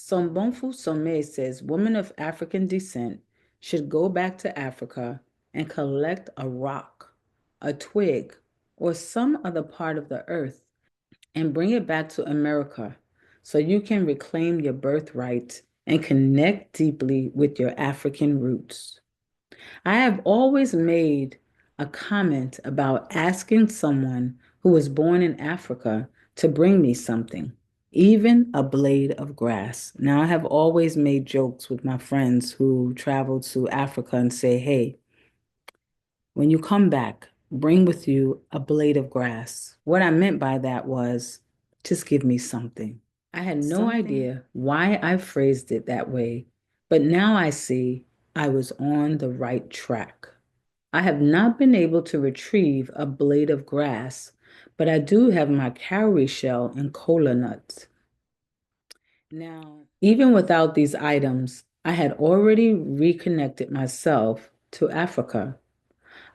Sobonfu says women of African descent should go back to Africa and collect a rock, a twig, or some other part of the earth and bring it back to America so you can reclaim your birthright and connect deeply with your African roots. I have always made a comment about asking someone who was born in Africa to bring me something, even a blade of grass. Now, I have always made jokes with my friends who travel to Africa and say, hey, when you come back, bring with you a blade of grass. What I meant by that was just give me something. I had no idea why I phrased it that way, but now I see I was on the right track. I have not been able to retrieve a blade of grass, but I do have my cowrie shell and cola nuts. Now, even without these items, I had already reconnected myself to Africa.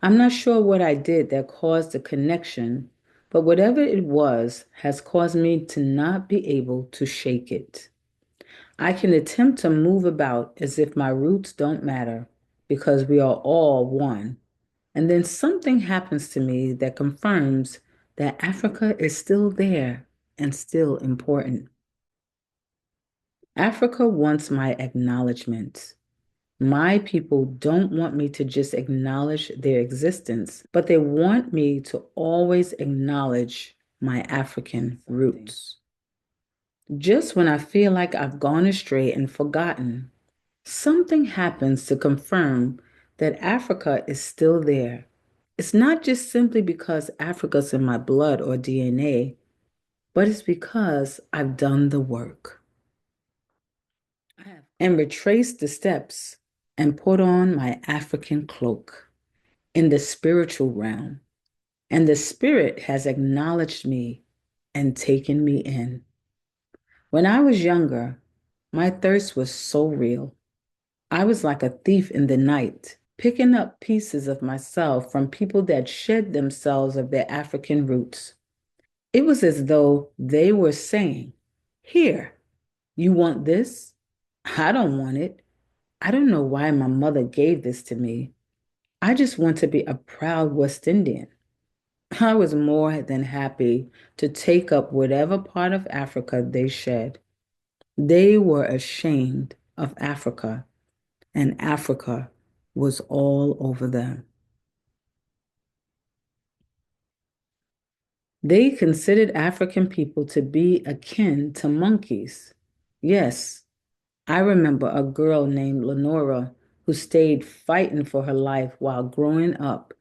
I'm not sure what I did that caused the connection, but whatever it was has caused me to not be able to shake it. I can attempt to move about as if my roots don't matter because we are all one. And then something happens to me that confirms that Africa is still there and still important. Africa wants my acknowledgement. My people don't want me to just acknowledge their existence, but they want me to always acknowledge my African roots. Just when I feel like I've gone astray and forgotten, something happens to confirm that Africa is still there. It's not just simply because Africa's in my blood or DNA, but it's because I've done the work. I have and retraced the steps and put on my African cloak in the spiritual realm. And the spirit has acknowledged me and taken me in. When I was younger, my thirst was so real. I was like a thief in the night, picking up pieces of myself from people that shed themselves of their African roots. It was as though they were saying, here, you want this? I don't want it. I don't know why my mother gave this to me. I just want to be a proud West Indian. I was more than happy to take up whatever part of Africa they shed. They were ashamed of Africa, and Africa was all over them. They considered African people to be akin to monkeys. Yes, I remember a girl named Lenora who stayed fighting for her life while growing up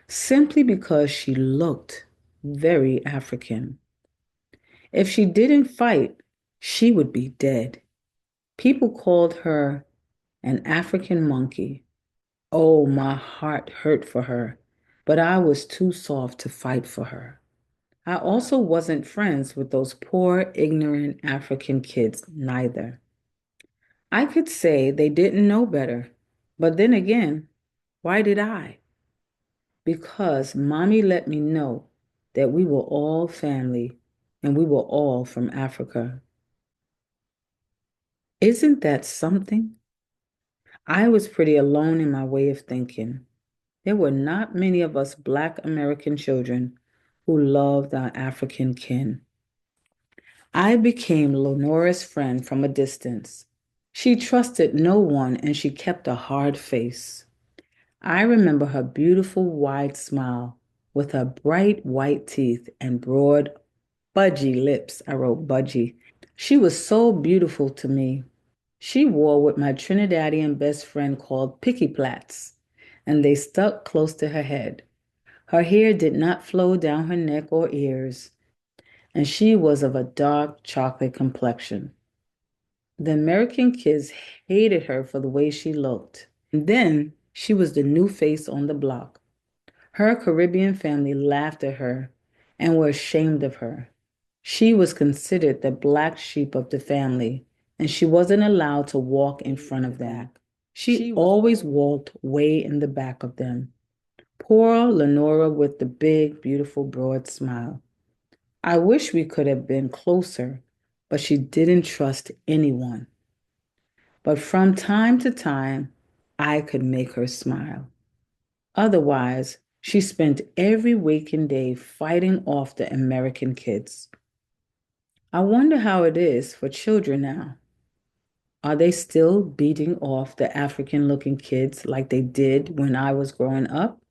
simply because she looked very African. If she didn't fight, she would be dead. People called her an African monkey. Oh, my heart hurt for her, but I was too soft to fight for her. I also wasn't friends with those poor, ignorant African kids, neither. I could say they didn't know better, but then again, why did I? Because mommy let me know that we were all family and we were all from Africa. Isn't that something? I was pretty alone in my way of thinking. There were not many of us Black American children who loved our African kin. I became Lenora's friend from a distance. She trusted no one and she kept a hard face. I remember her beautiful wide smile with her bright white teeth and broad budgy lips. I wrote budgy. She was so beautiful to me. She wore what my Trinidadian best friend called picky plaits, and they stuck close to her head. Her hair did not flow down her neck or ears, and she was of a dark chocolate complexion. The American kids hated her for the way she looked. And then she was the new face on the block. Her Caribbean family laughed at her and were ashamed of her. She was considered the black sheep of the family, and she wasn't allowed to walk in front of them. She always walked way in the back of them. Poor Lenora with the big, beautiful, broad smile. I wish we could have been closer, but she didn't trust anyone. But from time to time, I could make her smile. Otherwise, she spent every waking day fighting off the American kids. I wonder how it is for children now. Are they still beating off the African looking kids like they did when I was growing up?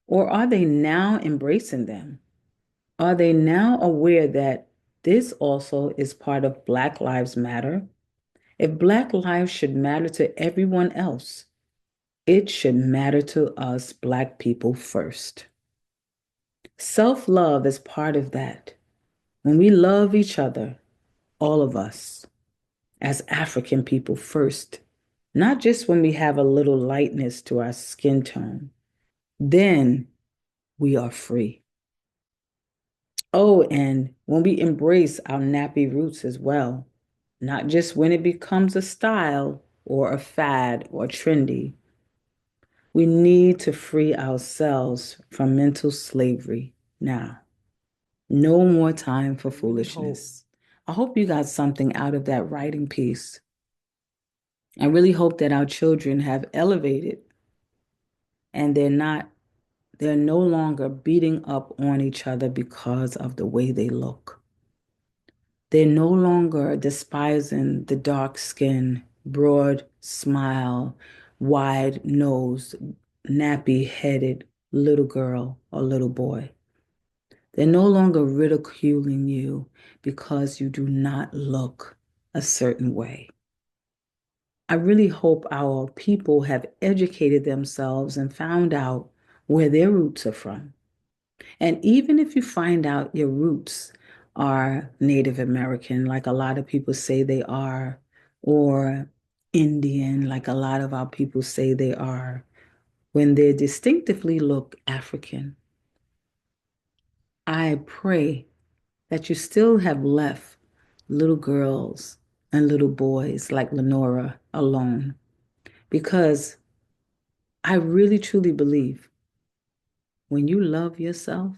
Or are they now embracing them? Are they now aware that this also is part of Black Lives Matter? If Black lives should matter to everyone else, it should matter to us Black people first. Self-love is part of that. When we love each other, all of us, as African people first, not just when we have a little lightness to our skin tone, then we are free. Oh, and when we embrace our nappy roots as well, not just when it becomes a style or a fad or trendy, we need to free ourselves from mental slavery now. No more time for foolishness. I hope you got something out of that writing piece. I really hope that our children have elevated and they're no longer beating up on each other because of the way they look. They're no longer despising the dark skin, broad smile, wide nose, nappy headed little girl or little boy. They're no longer ridiculing you because you do not look a certain way. I really hope our people have educated themselves and found out where their roots are from. And even if you find out your roots are Native American, like a lot of people say they are, or Indian, like a lot of our people say they are, when they distinctively look African, I pray that you still have left little girls and little boys like Lenora alone. Because I really truly believe when you love yourself,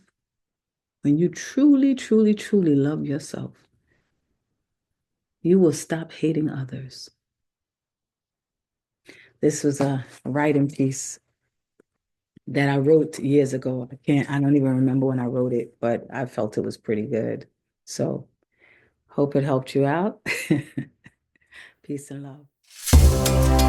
when you truly, truly, truly love yourself, you will stop hating others. This was a writing piece that I wrote years ago. I don't even remember when I wrote it, but I felt it was pretty good. So hope it helped you out. Peace and love.